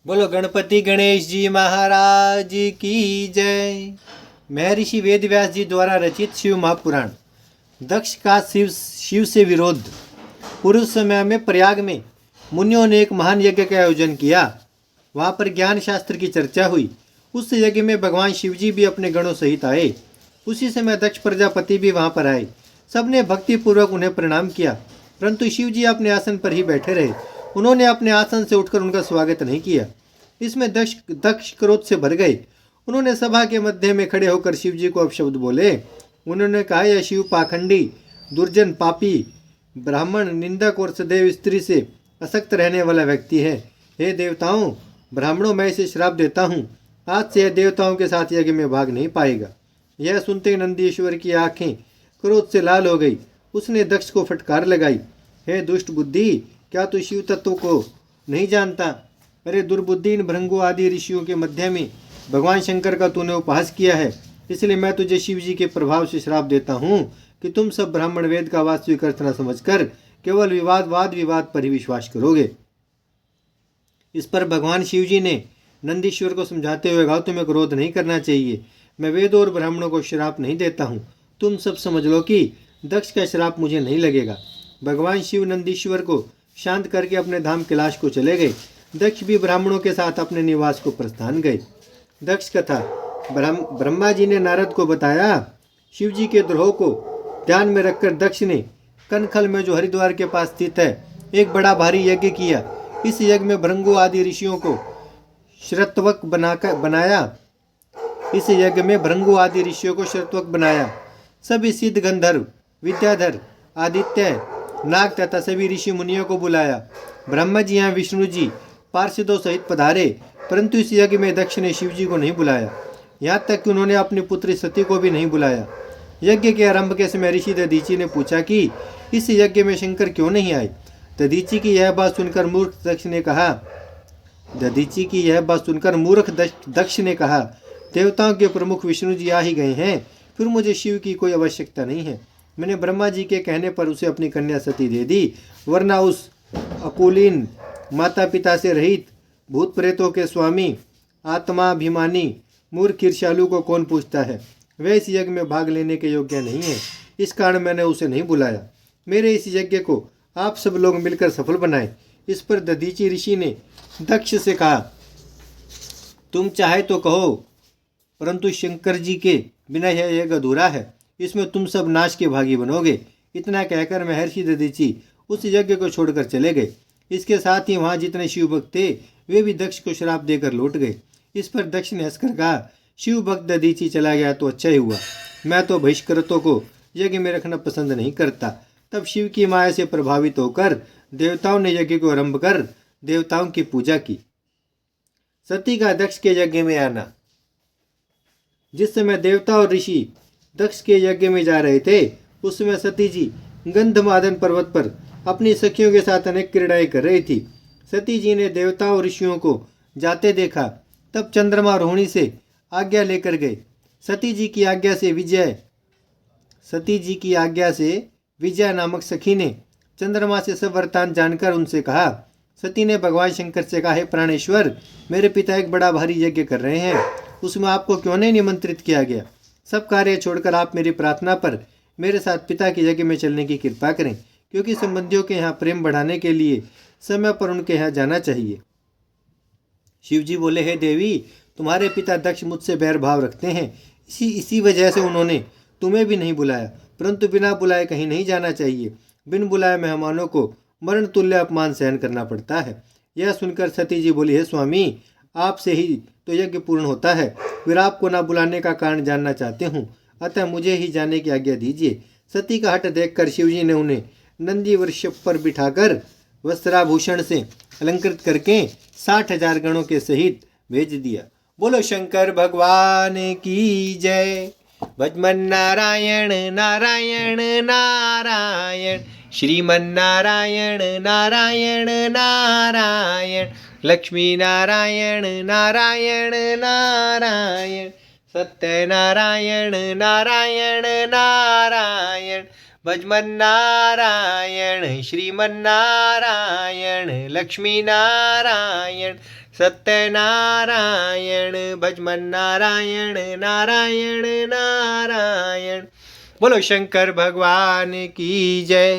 बोलो गणपति गणेश जी महाराज की जय। महर्षि वेदव्यास जी द्वारा रचित शिव महापुराण। दक्ष का शिव से विरोध। पूर्व समय में प्रयाग में मुनियों ने एक महान यज्ञ का आयोजन किया। वहाँ पर ज्ञान शास्त्र की चर्चा हुई। उस यज्ञ में भगवान शिव जी भी अपने गणों सहित आए। उसी समय दक्ष प्रजापति भी वहाँ पर आए। सबने भक्तिपूर्वक उन्हें प्रणाम किया, परंतु शिव जी अपने आसन पर ही बैठे रहे। उन्होंने अपने आसन से उठकर उनका स्वागत नहीं किया। इसमें दक्ष क्रोध से भर गए। उन्होंने सभा के मध्य में खड़े होकर शिव जी को अपशब्द बोले। उन्होंने कहा, यह शिव पाखंडी, दुर्जन, पापी, ब्राह्मण, निंदक और सदैव स्त्री से असक्त रहने वाला व्यक्ति है। हे देवताओं, ब्राह्मणों, मैं इसे श्राप देता हूँ। आज से यह देवताओं के साथ यज्ञ में भाग नहीं पाएगा। यह सुनते ही नंदीश्वर की आंखें क्रोध से लाल हो गई। उसने दक्ष को फटकार लगाई। हे दुष्ट बुद्धि, क्या तू शिव तत्व को नहीं जानता? अरे दुर्बुद्धि, इन भृंगु आदि ऋषियों के मध्य में भगवान शंकर का तूने उपहास किया है। इसलिए मैं तुझे शिव जी के प्रभाव से श्राप देता हूँ कि तुम सब ब्राह्मण वेद का वास्तविक अर्थ न समझकर केवल वाद विवाद पर ही विश्वास करोगे। इस पर भगवान शिव जी ने नंदीश्वर को समझाते हुए कहा, तुम्हें क्रोध नहीं करना चाहिए। मैं वेदों और ब्राह्मणों को श्राप नहीं देता हूँ। तुम सब समझ लो कि दक्ष का श्राप मुझे नहीं लगेगा। भगवान शिव नंदीश्वर को शांत करके अपने धाम कैलाश को चले गए। दक्ष भी ब्राह्मणों के साथ अपने निवास को प्रस्थान गए। दक्ष कथा। ब्रह्मा जी ने नारद को बताया। शिव जी के द्रोह को ध्यान में रखकर दक्ष ने कनखल में, जो हरिद्वार के पास स्थित है, एक बड़ा भारी यज्ञ किया। इस यज्ञ में भृंगु आदि ऋषियों को श्रतवक बनाया। इस यज्ञ में भृंगु आदि ऋषियों को श्रतवक बनाया। सभी सिद्ध गंधर्व, विद्याधर, आदित्य, नाग तथा सभी ऋषि मुनियों को बुलाया। ब्रह्मा जी यहाँ विष्णु जी पार्षदों सहित पधारे, परंतु इस यज्ञ में दक्ष ने शिव जी को नहीं बुलाया। यहाँ तक कि उन्होंने अपनी पुत्री सती को भी नहीं बुलाया। यज्ञ के आरंभ के समय ऋषि दधीची ने पूछा कि इस यज्ञ में शंकर क्यों नहीं आए। दधीची की यह बात सुनकर मूर्ख दक्ष ने कहा, देवताओं के प्रमुख विष्णु जी आ ही गए हैं, फिर मुझे शिव की कोई आवश्यकता नहीं है। मैंने ब्रह्मा जी के कहने पर उसे अपनी कन्या सती दे दी, वरना उस अकुलीन, माता पिता से रहित, भूत प्रेतों के स्वामी, आत्माभिमानी, मूर्ख ईर्ष्यालु को कौन पूछता है। वह इस यज्ञ में भाग लेने के योग्य नहीं है। इस कारण मैंने उसे नहीं बुलाया। मेरे इस यज्ञ को आप सब लोग मिलकर सफल बनाएं। इस पर दधीची ऋषि ने दक्ष से कहा, तुम चाहे तो कहो, परंतु शंकर जी के बिना यह यज्ञ अधूरा है। इसमें तुम सब नाश के भागी बनोगे। इतना कहकर महर्षि दधीची उस यज्ञ को छोड़कर चले गए। इसके साथ ही वहाँ जितने शिव भक्त थे वे भी दक्ष को श्राप देकर लौट गए। इस पर दक्ष ने हंसकर कहा, शिव भक्त दधीची चला गया तो अच्छा ही हुआ। मैं तो बहिष्कृतों को यज्ञ में रखना पसंद नहीं करता। तब शिव की माया से प्रभावित होकर देवताओं ने यज्ञ को आरंभ कर देवताओं की पूजा की। सती का दक्ष के यज्ञ में आना। जिस समय देवता और ऋषि दक्ष के यज्ञ में जा रहे थे, उस समय सती जी गंधमादन पर्वत पर अपनी सखियों के साथ अनेक क्रीड़ाएं कर रही थी। सती जी ने देवताओं और ऋषियों को जाते देखा, तब चंद्रमा रोहिणी से आज्ञा लेकर गए। सती जी की आज्ञा से विजय नामक सखी ने चंद्रमा से सब वृत्तांत जानकर उनसे कहा। सती ने भगवान शंकर से कहा, हे प्राणेश्वर, मेरे पिता एक बड़ा भारी यज्ञ कर रहे हैं, उसमें आपको क्यों नहीं निमंत्रित किया गया। सब कार्य छोड़कर आप मेरी प्रार्थना पर मेरे साथ पिता के यज्ञ में चलने की कृपा करें, क्योंकि संबंधियों के यहाँ प्रेम बढ़ाने के लिए समय पर उनके यहाँ जाना चाहिए। शिव जी बोले, हे देवी, तुम्हारे पिता दक्ष मुझसे बैर भाव रखते हैं। इसी वजह से उन्होंने तुम्हें भी नहीं बुलाया, परंतु बिना बुलाए कहीं नहीं जाना चाहिए। बिन बुलाए मेहमानों को मरण तुल्य अपमान सहन करना पड़ता है। यह सुनकर सती जी बोली, हे स्वामी, आपसे ही तो यज्ञ पूर्ण होता है, फिर आपको ना बुलाने का कारण जानना चाहते हूँ, अतः मुझे ही जाने की आज्ञा दीजिए। सती का हठ देखकर शिवजी ने उन्हें नंदी वृषभ पर बिठाकर वस्त्राभूषण से अलंकृत करके 60,000 गणों के सहित भेज दिया। बोलो शंकर भगवान की जय। भजमन नारायण नारायण नारायण, श्रीमन नारायण नारायण नारायण, लक्ष्मी नारायण नारायण नारायण, सत्य नारायण नारायण नारायण, भजमन नारायण श्रीमन्नारायण लक्ष्मी नारायण सत्यनारायण भजमन नारायण नारायण नारायण। बोलो शंकर भगवान की जय।